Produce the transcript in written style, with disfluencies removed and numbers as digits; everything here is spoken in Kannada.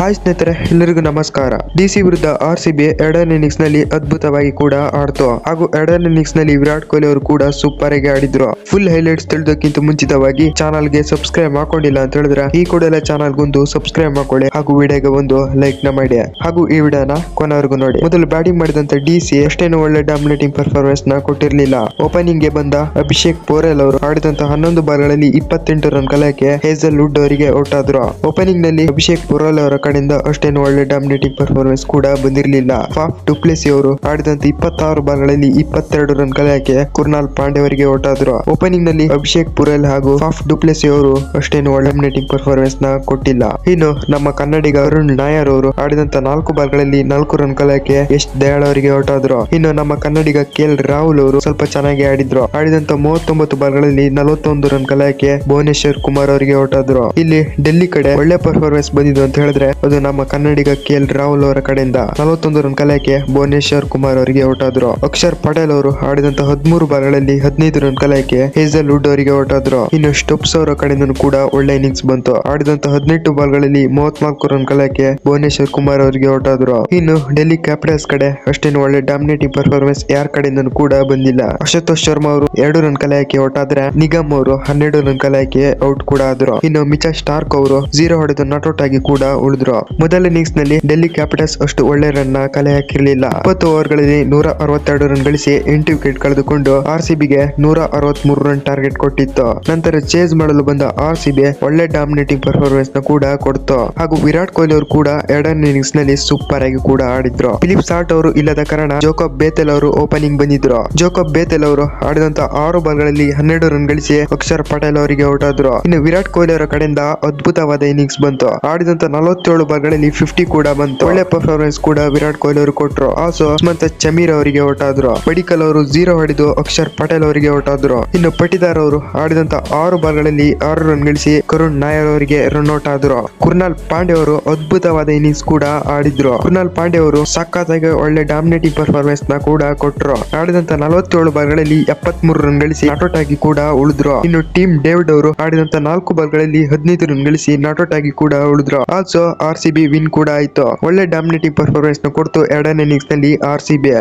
ಹಾಯ್ ಸ್ನೇಹಿತರೆ, ಎಲ್ಲರಿಗೂ ನಮಸ್ಕಾರ. ಡಿಸಿ ವಿರುದ್ಧ ಆರ್ಸಿಬಿ ಎರಡನೇ ಇನ್ನಿಂಗ್ಸ್ ನಲ್ಲಿ ಅದ್ಭುತವಾಗಿ ಕೂಡ ಆಡ್ತು. ಹಾಗೂ ಎರಡನೇ ಇನ್ನಿಂಗ್ಸ್ ನಲ್ಲಿ ವಿರಾಟ್ ಕೊಹ್ಲಿ ಅವರು ಕೂಡ ಸೂಪರ್ ಆಗಿ ಆಡಿದ್ರು. ಫುಲ್ ಹೈಲೈಟ್ಸ್ ತಿಳಿದಕ್ಕಿಂತ ಮುಂಚಿತವಾಗಿ ಚಾನಲ್ ಗೆ ಸಬ್ಸ್ಕ್ರೈಬ್ ಮಾಡ್ಕೊಂಡಿಲ್ಲ ಅಂತ ಹೇಳಿದ್ರೆ ಈ ಕೂಡಲೇ ಚಾನಲ್ ಗೊಂದು ಸಬ್ಸ್ಕ್ರೈಬ್ ಮಾಡ್ಕೊಳ್ಳಿ ಹಾಗೂ ವಿಡಿಯೋಗೆ ಒಂದು ಲೈಕ್ ನ ಮಾಡಿ ಹಾಗೂ ಈ ವಿಡಿಯೋನ ಕೊನೆವರೆಗೂ ನೋಡಿ. ಮೊದಲು ಬ್ಯಾಟಿಂಗ್ ಮಾಡಿದಂತ ಡಿಸಿ ಅಷ್ಟೇನು ಒಳ್ಳೆ ಡಾಮಿನೇಟಿಂಗ್ ಪರ್ಫಾರ್ಮೆನ್ಸ್ ನ ಕೊಟ್ಟಿರಲಿಲ್ಲ. ಓಪನಿಂಗ್ ಗೆ ಬಂದ ಅಭಿಷೇಕ್ ಪೋರೆಲ್ ಅವರು ಆಡಿದಂತ 11 ಬಾಲ್ಗಳಲ್ಲಿ 28 ರನ್ ಕಲೆಯಕ್ಕೆ ಹೇಜಲ್ ವುಡ್ ಅವರಿಗೆ ಔಟ್ ಆದ್ರು. ಓಪನಿಂಗ್ ನಲ್ಲಿ ಅಭಿಷೇಕ್ ಪೋರೆಲ್ ಅವರ ಕಡೆಯಿಂದ ಅಷ್ಟೇನು ಒಳ್ಳೆ ಡಾಮಿನೇಟಿಂಗ್ ಪರ್ಫಾರ್ಮೆನ್ಸ್ ಕೂಡ ಬಂದಿರಲಿಲ್ಲ. ಫಾಫ್ ಡುಪ್ಲೆಸಿ ಅವರು ಆಡಿದಂತ 26 ಬಾಲ್ಗಳಲ್ಲಿ 22 ರನ್ ಕಲೆಯಕ್ಕೆ ಕುರ್ನಾಲ್ ಪಾಂಡೆ ಅವರಿಗೆ ಔಟ್ ಆದ್ರು. ಓಪನಿಂಗ್ ನಲ್ಲಿ ಅಭಿಷೇಕ್ ಪುರೇಲ್ ಹಾಗೂ ಫಾಫ್ ಡುಪ್ಲೆಸಿ ಅವರು ಅಷ್ಟೇನು ಒಳ್ಳೆ ಡಾಮಿನೇಟಿಂಗ್ ಪರ್ಫಾರ್ಮೆನ್ಸ್ ನ ಕೊಟ್ಟಿಲ್ಲ. ಇನ್ನು ನಮ್ಮ ಕನ್ನಡಿಗ ಅರುಣ್ ನಾಯರ್ ಅವರು ಆಡಿದಂತ 4 ಬಾಲ್ಗಳಲ್ಲಿ 4 ರನ್ ಕಲೆಯಕ್ಕೆ ಯಶ್ ದಯಾಳ್ ಅವರಿಗೆ ಔಟ್ ಆದ್ರು. ಇನ್ನು ನಮ್ಮ ಕನ್ನಡಿಗ ಕೆಎಲ್ ರಾಹುಲ್ ಅವರು ಸ್ವಲ್ಪ ಚೆನ್ನಾಗಿ ಆಡಿದ್ರು. ಆಡಿದಂತ 39 ಬಾಲ್ಗಳಲ್ಲಿ 41 ರನ್ ಕಲೆಯಕ್ಕೆ ಭುವನೇಶ್ವರ್ ಕುಮಾರ್ ಅವರಿಗೆ ಔಟ್ ಆದ್ರು. ಇಲ್ಲಿ ಡೆಲ್ಲಿ ಕಡೆ ಒಳ್ಳೆ ಪರ್ಫಾರ್ಮೆನ್ಸ್ ಬಂದಿದ್ದು ಅಂತ ಹೇಳಿದ್ರೆ ಅದು ನಮ್ಮ ಕನ್ನಡಿಗ ಕೆಎಲ್ ರಾಹುಲ್ ಅವರ ಕಡೆಯಿಂದ 41 ರನ್ ಕಲೆಯಕ್ಕೆ ಭುವನೇಶ್ವರ್ ಕುಮಾರ್ ಅವರಿಗೆ ಔಟ್ ಆದ್ರು. ಅಕ್ಷರ್ ಪಟೇಲ್ ಅವರು ಆಡಿದಂತ 13 ಬಾಲ್ಗಳಲ್ಲಿ 15 ರನ್ ಕಲೆಯಕ್ಕೆ ಹೇಜಲ್ ವುಡ್ ಅವರಿಗೆ ಔಟ್ ಆದ್ರು. ಇನ್ನು ಸ್ಟೋಪ್ಸ್ ಅವರ ಕಡೆಯಿಂದ ಕೂಡ ಒಳ್ಳೆ ಇನ್ನಿಂಗ್ಸ್ ಬಂತು. ಆಡಿದಂತ 18 ಬಾಲ್ಗಳಲ್ಲಿ 34 ರನ್ ಕಲೆಯಕ್ಕೆ ಭುವನೇಶ್ವರ್ ಕುಮಾರ್ ಅವರಿಗೆ ಔಟ್ ಆದ್ರು. ಇನ್ನು ಡೆಲ್ಲಿ ಕ್ಯಾಪಿಟಲ್ಸ್ ಕಡೆ ಅಷ್ಟೇನು ಒಳ್ಳೆ ಡಾಮಿನೇಟಿಂಗ್ ಪರ್ಫಾರ್ಮೆನ್ಸ್ ಯಾರ ಕಡೆಯಿಂದ ಕೂಡ ಬಂದಿಲ್ಲ. ಅಶುತೋಷ್ ಶರ್ಮಾ ಅವರು 2 ರನ್ ಕಲೆಯಕ್ಕೆ ಔಟ್ ಆದ್ರೆ ನಿಗಮ್ ಅವರು 12 ರನ್ ಕಲೆಯಕ್ಕೆ ಔಟ್ ಕೂಡ ಆದ್ರು. ಇನ್ನು ಮಿಚೆಲ್ ಸ್ಟಾರ್ಕ್ ಅವರು 0 ಹೊಡೆದು ನಾಟ್ಔಟ್ ಆಗಿ ಕೂಡ ಉಳಿದ್ರು. ಮೊದಲ ಇನ್ನಿಂಗ್ಸ್ ನಲ್ಲಿ ಡೆಲ್ಲಿ ಕ್ಯಾಪಿಟಲ್ಸ್ ಅಷ್ಟು ಒಳ್ಳೆ ರನ್ ನ ಕಲೆ ಹಾಕಿರಲಿಲ್ಲ. 20 ಓವರ್ಗಳಲ್ಲಿ 162 ರನ್ ಗಳಿಸಿ 8 ವಿಕೆಟ್ ಕಳೆದುಕೊಂಡು ಆರ್ಸಿಬಿಗೆ 163 ರನ್ ಟಾರ್ಗೆಟ್ ಕೊಟ್ಟಿತ್ತು. ನಂತರ ಚೇಸ್ ಮಾಡಲು ಬಂದ ಆರ್ಸಿಬಿ ಒಳ್ಳೆ ಡಾಮಿನೇಟಿಂಗ್ ಪರ್ಫಾರ್ಮೆನ್ಸ್ ನ ಕೂಡ ಕೊಡ್ತು. ಹಾಗೂ ವಿರಾಟ್ ಕೊಹ್ಲಿ ಅವರು ಕೂಡ ಎರಡನೇ ಇನ್ನಿಂಗ್ಸ್ ನಲ್ಲಿ ಸೂಪರ್ ಆಗಿ ಕೂಡ ಆಡಿದ್ರು. ಫಿಲಿಪ್ ಸಾಲ್ಟ್ ಅವರು ಇಲ್ಲದ ಕಾರಣ ಜೋಕೋಬ್ ಬೇತೆಲ್ ಅವರು ಓಪನಿಂಗ್ ಬಂದಿದ್ರು. ಜೋಕೋಬ್ ಬೇತೆಲ್ ಅವರು ಆಡಿದಂತ 6 ಬಾಲ್ಗಳಲ್ಲಿ 12 ರನ್ ಗಳಿಸಿ ಅಕ್ಷರ್ ಪಟೇಲ್ ಅವರಿಗೆ ಔಟ್ ಆದ್ರು. ಇನ್ನು ವಿರಾಟ್ ಕೊಹ್ಲಿ ಅವರ ಕಡೆಯಿಂದ ಅದ್ಭುತವಾದ ಇನ್ನಿಂಗ್ಸ್ ಬಂತು. ಆಡಿದಂತ 47 ಬಾಲ್ಗಳಲ್ಲಿ 50 ಕೂಡ ಬಂತು. ಒಳ್ಳೆ ಪರ್ಫಾರ್ಮೆನ್ಸ್ ಕೂಡ ವಿರಾಟ್ ಕೊಹ್ಲಿ ಅವರು ಕೊಟ್ಟರು. ಆಲ್ಸೋ ಉಸ್ಮಾನ್ ಚಮೀರ್ ಅವರಿಗೆ ಔಟ್ ಆದ್ರು. ಪಡಿಕಲ್ ಅವರು 0 ಹೊಡೆದು ಅಕ್ಷರ್ ಪಟೇಲ್ ಅವರಿಗೆ ಔಟ್ ಆದ್ರು. ಇನ್ನು ಪಟಿದಾರ್ ಅವರು ಆಡಿದಂತ 6 ಬಾಲ್ಗಳಲ್ಲಿ 6 ರನ್ ಗಳಿಸಿ ಕರುಣ್ ನಾಯರ್ ಅವರಿಗೆ ರನ್ ಔಟ್ ಆದ್ರು. ಕುರ್ನಾಲ್ ಪಾಂಡೆ ಅವರು ಅದ್ಭುತವಾದ ಇನ್ನಿಂಗ್ಸ್ ಕೂಡ ಆಡಿದ್ರು. ಕುರ್ನಾಲ್ ಪಾಂಡೆ ಅವರು ಸಖತ್ತಾಗಿ ಒಳ್ಳೆ ಡಾಮಿನೇಟಿಂಗ್ ಪರ್ಫಾರ್ಮೆನ್ಸ್ ನ ಕೂಡ ಕೊಟ್ಟರು. ಆಡಿದಂತ 47 ಬಾಲ್ಗಳಲ್ಲಿ 73 ರನ್ ಗಳಿಸಿ ನಾಟ್ಔಟ್ ಆಗಿ ಕೂಡ ಉಳಿದ್ರು. ಇನ್ನು ಟೀಮ್ ಡೇವಿಡ್ ಅವರು ಆಡಿದಂತ 4 ಬಾಲ್ಗಳಲ್ಲಿ 15 ರನ್ ಗಳಿಸಿ ನಾಟ್ಔಟ್ ಆಗಿ ಕೂಡ ಉಳಿದ್ರು. ಆಲ್ಸೋ ಆರ್ಸಿಬಿ ವಿನ್ ಕೂಡ ಆಯ್ತು. ಒಳ್ಳೆ ಡಾಮಿನೇಟಿಂಗ್ ಪರ್ಫಾರ್ಮೆನ್ಸ್ ನ ಕೊಡ್ತು ಎರಡನೇ ಇನ್ನಿಂಗ್ಸ್ ನಲ್ಲಿ ಆರ್ಸಿಬಿ.